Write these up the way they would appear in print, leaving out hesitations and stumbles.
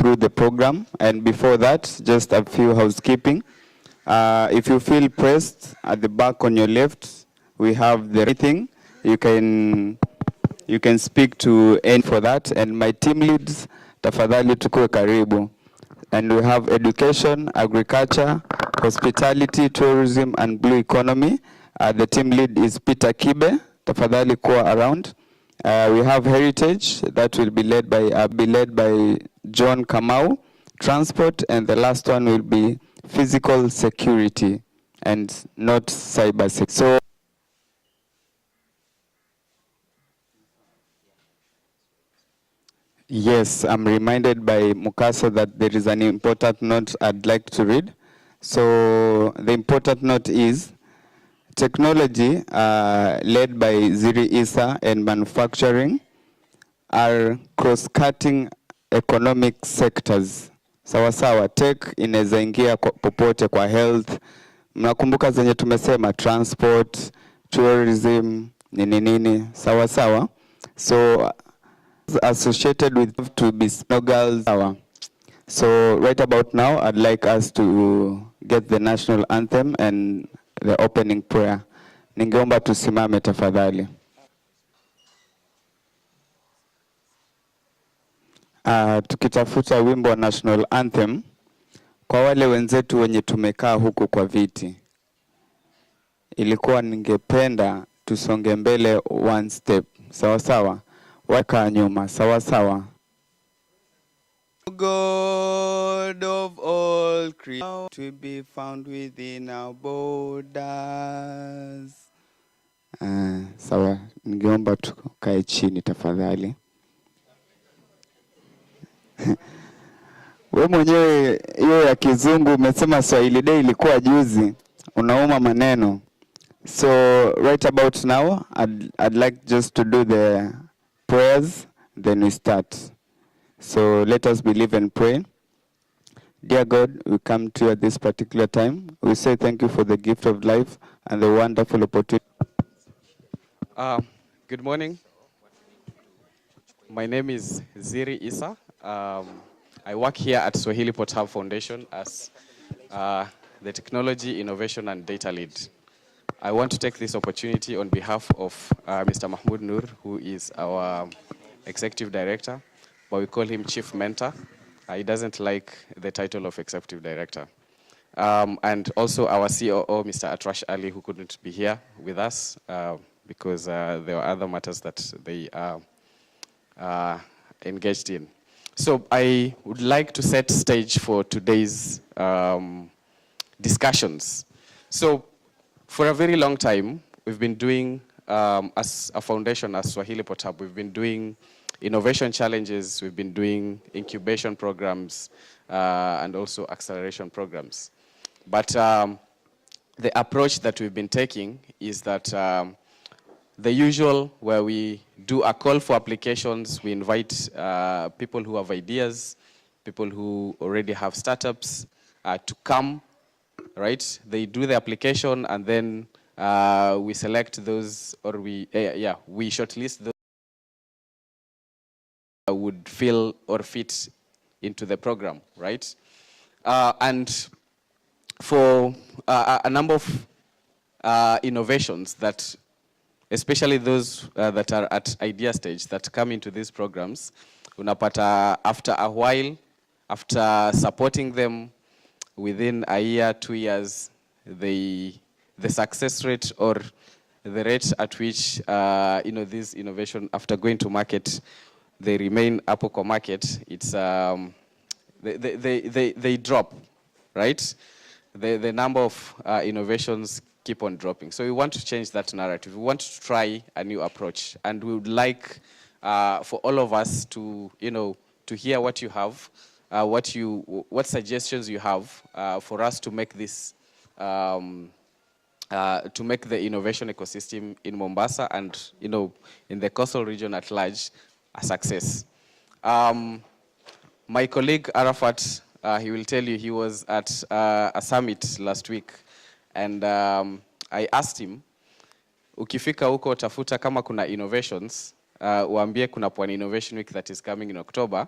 through the program. And before that, just a few housekeeping. If you feel pressed at the back on your left, we have the thing. You can speak to any for that. And my team leads, tafadhali tukue karibu. And we have education, agriculture, hospitality, tourism, and blue economy. The team lead is Peter Kibe, tafadhali kuwa around. We have heritage that will be led by John Kamau, transport, and the last one will be physical security and not cyber security. So yes, I'm reminded by Mukasa that there is an important note I'd like to read. So the important note is technology led by Ziri Isa and manufacturing are cross-cutting economic sectors. Sawa sawa, tech inaweza ingia popote kwa health. Mnakumbuka zenye tumesema transport, tourism, nini, sawa sawa. So associated with to be girls. So right about now, I'd like us to get the national anthem and the opening prayer. Ningeomba tusimame tafadhali. Tukitafuta wimbo wa national anthem, kwa wale wenzetu wenye tumekaa huku kwa viti, ilikuwa ningependa tusonge mbele one step. Sawa sawa, waka nyuma. Sawa sawa. God of all creation, to be found within our borders. Sawa, ningeomba tukae chini tafadhali. Wewe mwenyewe hiyo ya kizungu umesema Swahili Day ilikuwa juzi, unauma maneno. So right about now, I'd like just to do the prayers, then we start. So let us believe and pray. Dear God, we come to you at this particular time. We say thank you for the gift of life and the wonderful opportunity. Good morning. My name is Ziri Isa. I work here at Swahili Port Hub Foundation as the Technology, Innovation, and Data Lead. I want to take this opportunity on behalf of Mr. Mahmoud Noor, who is our Executive Director, but we call him Chief Mentor. He doesn't like the title of Executive Director. And also our COO, Mr. Atrash Ali, who couldn't be here with us because there were other matters that they are engaged in. So I would like to set stage for today's discussions. So for a very long time, we've been doing, as a foundation, as Swahili Port Hub, we've been doing innovation challenges, we've been doing incubation programs, and also acceleration programs. But the approach that we've been taking is that the usual, where we do a call for applications, we invite people who have ideas, people who already have startups to come, right? They do the application and then we select those, or we shortlist those that would fill or fit into the program, right? And for a number of innovations that, especially those that are at idea stage that come into these programs, unapata after a while, after supporting them within a year, 2 years, the success rate or the rate at which this innovation, after going to market, they remain upper market. It's they drop, right? The number of innovations keep on dropping. So we want to change that narrative. We want to try a new approach, and we would like for all of us to to hear what you have, what suggestions you have for us to make this to make the innovation ecosystem in Mombasa and in the coastal region at large a success. My colleague Arafat, he will tell you he was at a summit last week, and I asked him, ukifika huko tafuta kama kuna innovations, uambie kuna Pwani Innovation Week that is coming in October,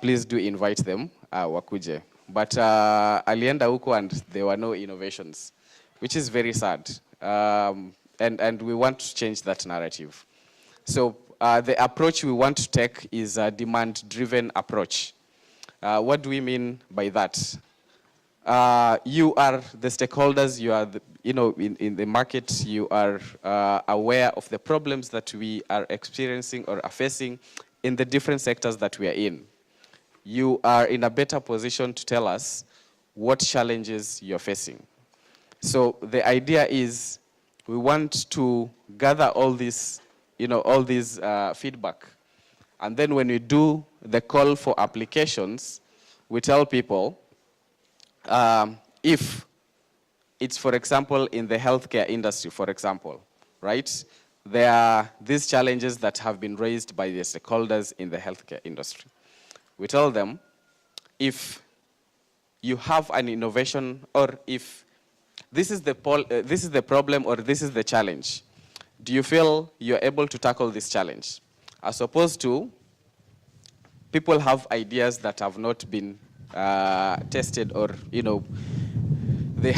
please do invite them wakuje. But alienda huko and there were no innovations, which is very sad. And we want to change that narrative. So the approach we want to take is a demand-driven approach. What do we mean by that? You are the stakeholders, you are the, in the market, you are aware of the problems that we are experiencing or are facing in the different sectors that we are in. You are in a better position to tell us what challenges you're facing. So the idea is we want to gather all this, all these feedback. And then when we do the call for applications, we tell people, if it's, for example, in the healthcare industry, for example, right? There are these challenges that have been raised by the stakeholders in the healthcare industry. We tell them, if you have an innovation, or if this is the problem or this is the challenge, do you feel you're able to tackle this challenge? As opposed to, people have ideas that have not been tested, or they're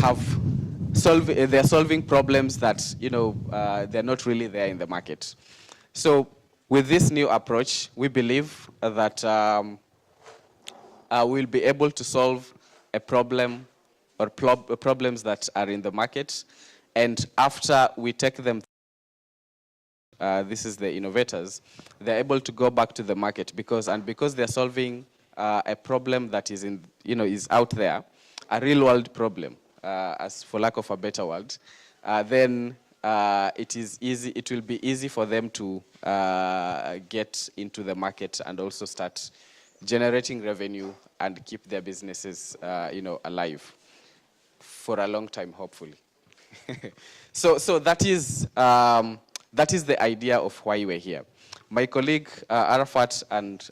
solving problems that they're not really there in the market. So with this new approach, we believe that we'll be able to solve a problem or problems that are in the market, and after we take them, this is the innovators, they're able to go back to the market because they're solving a problem that is is out there, a real world problem, as for lack of a better word, then it will be easy for them to get into the market and also start generating revenue and keep their businesses alive for a long time, hopefully. So that is the idea of why we're here. My colleague Arafat and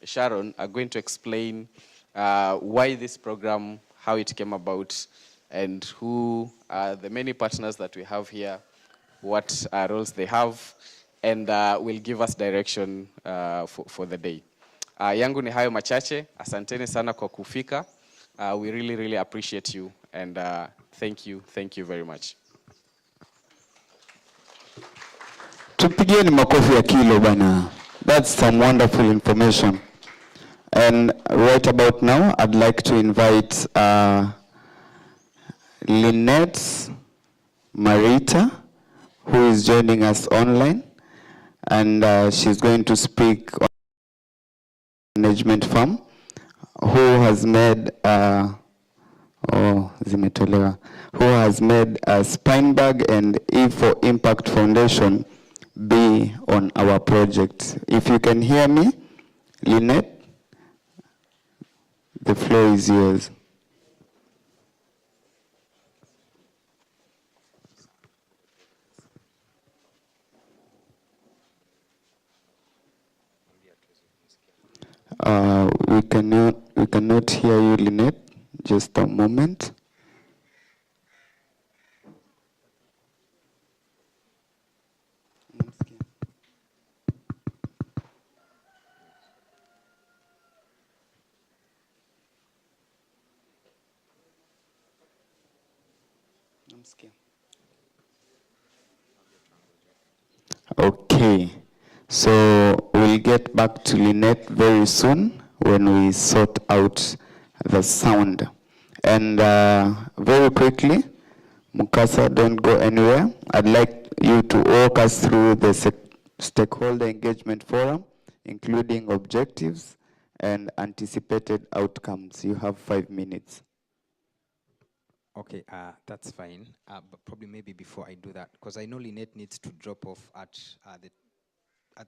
Sharon are going to explain why this program, how it came about, and who are the many partners that we have here, what roles they have, and will give us direction for the day. Yangu ni hayo machache. Asanteni sana kwa kufika. We really, really appreciate you, and thank you very much. Tupigieni makofi ya kilo bana. That's some wonderful information. And right about now, I'd like to invite Lynette Marita, who is joining us online, and she's going to speak on management firm, who has made Spinebag and E for Impact Foundation be on our project. If you can hear me, Lynette, the floor is yours. We cannot hear you, Lynette. Just a moment. Okay, so we'll get back to Lynette very soon when we sort out the sound. And very quickly, Mukasa, don't go anywhere. I'd like you to walk us through the Stakeholder Engagement Forum, including objectives and anticipated outcomes. You have 5 minutes. Okay, that's fine. But probably maybe before I do that, because I know Lynette needs to drop off at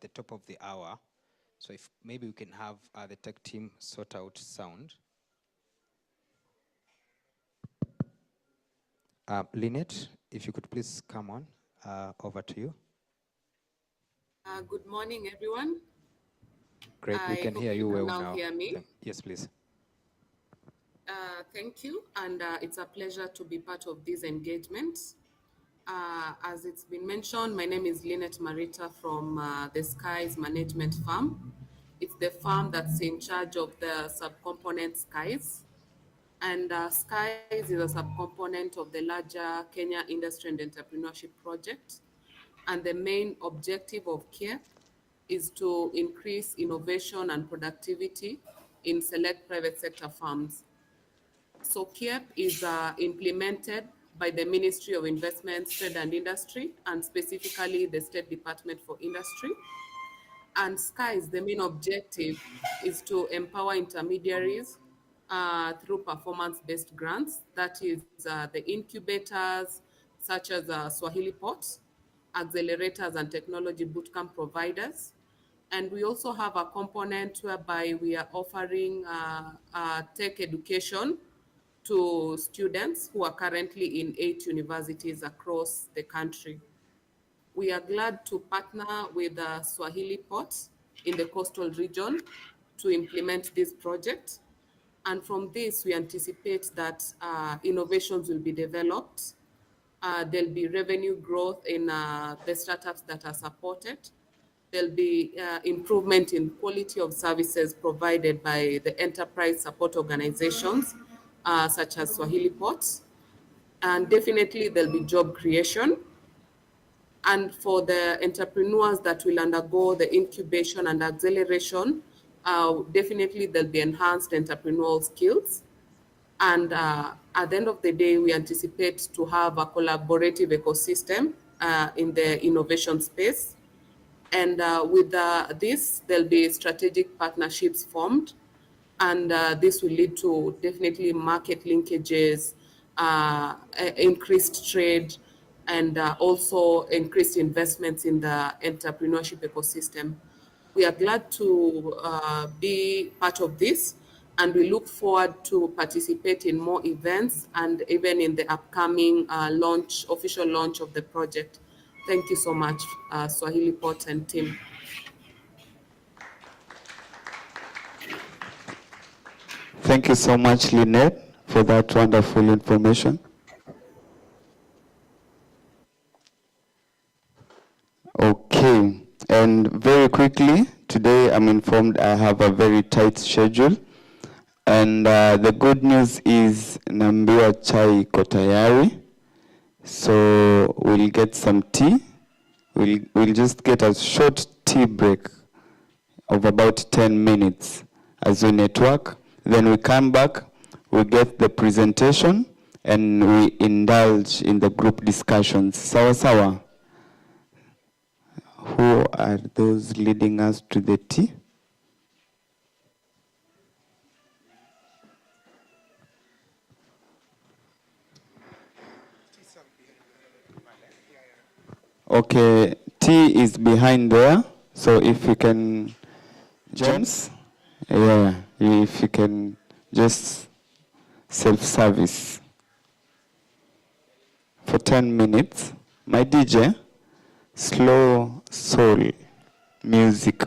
the top of the hour. So if maybe we can have the tech team sort out sound. Lynette, if you could please come on, over to you. Good morning, everyone. Great, we can hear you well now. Hear me? Yes, please. Thank you, and it's a pleasure to be part of this engagement. As it's been mentioned, my name is Lynette Marita from the Skies Management Firm. It's the firm that's in charge of the subcomponent Skies. And Skies is a subcomponent of the larger Kenya Industry and Entrepreneurship Project. And the main objective of CARE is to increase innovation and productivity in select private sector firms. So CARE is implemented by the Ministry of Investments, Trade and Industry, and specifically the State Department for Industry. And SKY's the main objective is to empower intermediaries through performance-based grants. That is the incubators, such as Swahili Pot, accelerators and technology bootcamp providers. And we also have a component whereby we are offering tech education to students who are currently in 8 universities across the country. We are glad to partner with Swahili Ports in the coastal region to implement this project. And from this, we anticipate that innovations will be developed. There'll be revenue growth in the startups that are supported. There'll be improvement in quality of services provided by the enterprise support organizations, such as Swahili Ports. And definitely, there'll be job creation. And for the entrepreneurs that will undergo the incubation and acceleration, definitely there'll be enhanced entrepreneurial skills. And at the end of the day, we anticipate to have a collaborative ecosystem in the innovation space. And with this, there'll be strategic partnerships formed, and this will lead to definitely market linkages, increased trade, and also increased investments in the entrepreneurship ecosystem. We are glad to be part of this, and we look forward to participate in more events and even in the upcoming official launch of the project. Thank you so much, Swahili Port and team. Thank you so much, Lynette, for that wonderful information. Okay, and very quickly, today I'm informed I have a very tight schedule. And the good news is Nambiwa chai iko tayari. So we'll get some tea. We'll just get a short tea break of about 10 minutes as we network. Then we come back, we get the presentation, and we indulge in the group discussions. Sawa sawa. Who are those leading us to the tea? Okay, tea is behind there. So if you can, James, yeah, if you can just self-service for 10 minutes. My DJ, slow soul music.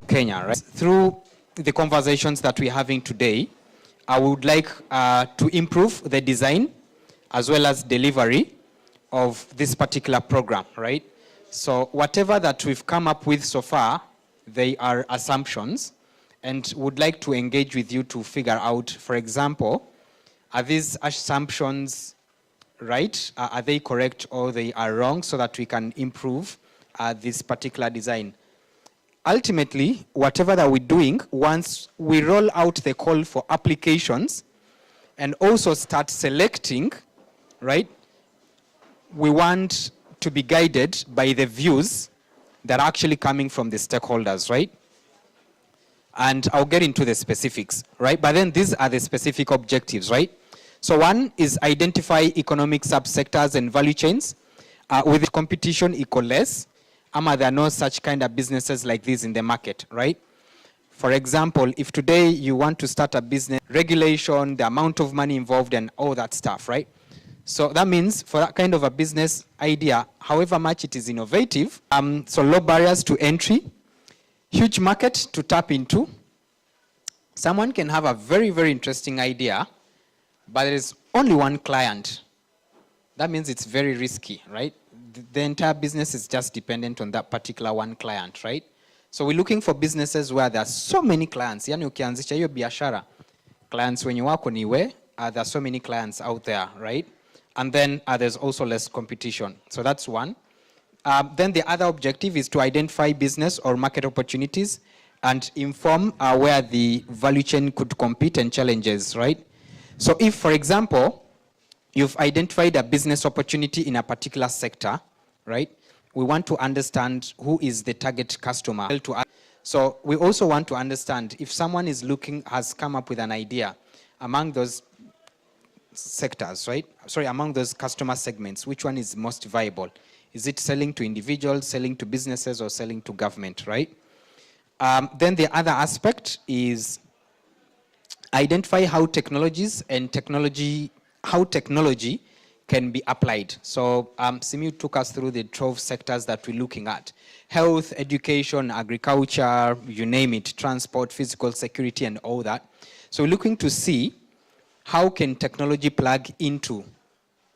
Kenya, right? Through the conversations that we're having today, I would like to improve the design as well as delivery of this particular program, right? So whatever that we've come up with so far, they are assumptions, and would like to engage with you to figure out, for example, are these assumptions right? Are they correct or they are wrong, so that we can improve this particular design? Ultimately, whatever that we're doing, once we roll out the call for applications and also start selecting, right, we want to be guided by the views that are actually coming from the stakeholders, right? And I'll get into the specifics, right? But then these are the specific objectives, right? So one is identify economic subsectors and value chains with competition equal less. There are no such kind of businesses like this in the market, right? For example, if today you want to start a business, regulation, the amount of money involved and all that stuff, right? So that means for that kind of a business idea, however much it is innovative, so low barriers to entry, huge market to tap into. Someone can have a very, very interesting idea, but there is only one client. That means it's very risky, right? The entire business is just dependent on that particular one client, right? So we're looking for businesses where there are so many clients. Yani ukianzisha hiyo biashara, clients wenye wako niwe, there are so many clients out there, right? And then there's also less competition. So that's one. Then the other objective is to identify business or market opportunities and inform where the value chain could compete and challenges, right? So if, for example, you've identified a business opportunity in a particular sector, right? We want to understand who is the target customer. So we also want to understand if someone is has come up with an idea among those sectors, right? Sorry, among those customer segments, which one is most viable? Is it selling to individuals, selling to businesses, or selling to government, right? Then the other aspect is identify how how technology can be applied. So Simiu took us through the 12 sectors that we're looking at. Health, education, agriculture, you name it, transport, physical security, and all that. So we're looking to see how can technology plug into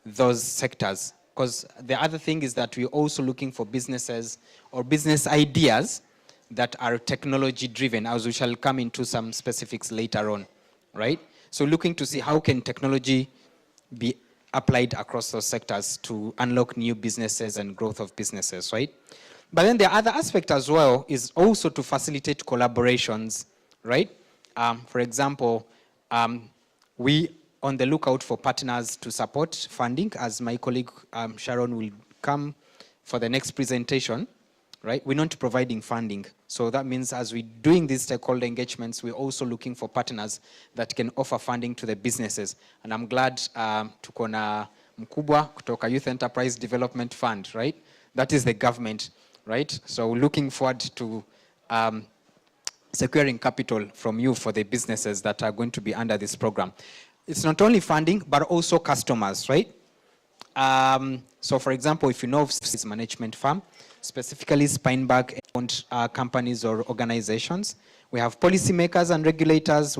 those sectors. Because the other thing is that we're also looking for businesses or business ideas that are technology driven, as we shall come into some specifics later on, right? So looking to see how can technology be applied across those sectors to unlock new businesses and growth of businesses, right? But then the other aspect as well is also to facilitate collaborations, right? For example, we on the lookout for partners to support funding, as my colleague Sharon will come for the next presentation, right? We're not providing funding. So that means as we're doing these stakeholder engagements, we're also looking for partners that can offer funding to the businesses. And I'm glad tuko na mkubwa kutoka Youth Enterprise Development Fund, right? That is the government, right? So we're looking forward to securing capital from you for the businesses that are going to be under this program. It's not only funding, but also customers, right? So for example, if you know of this management firm, specifically Spineberg owned companies or organizations, we have policymakers and regulators.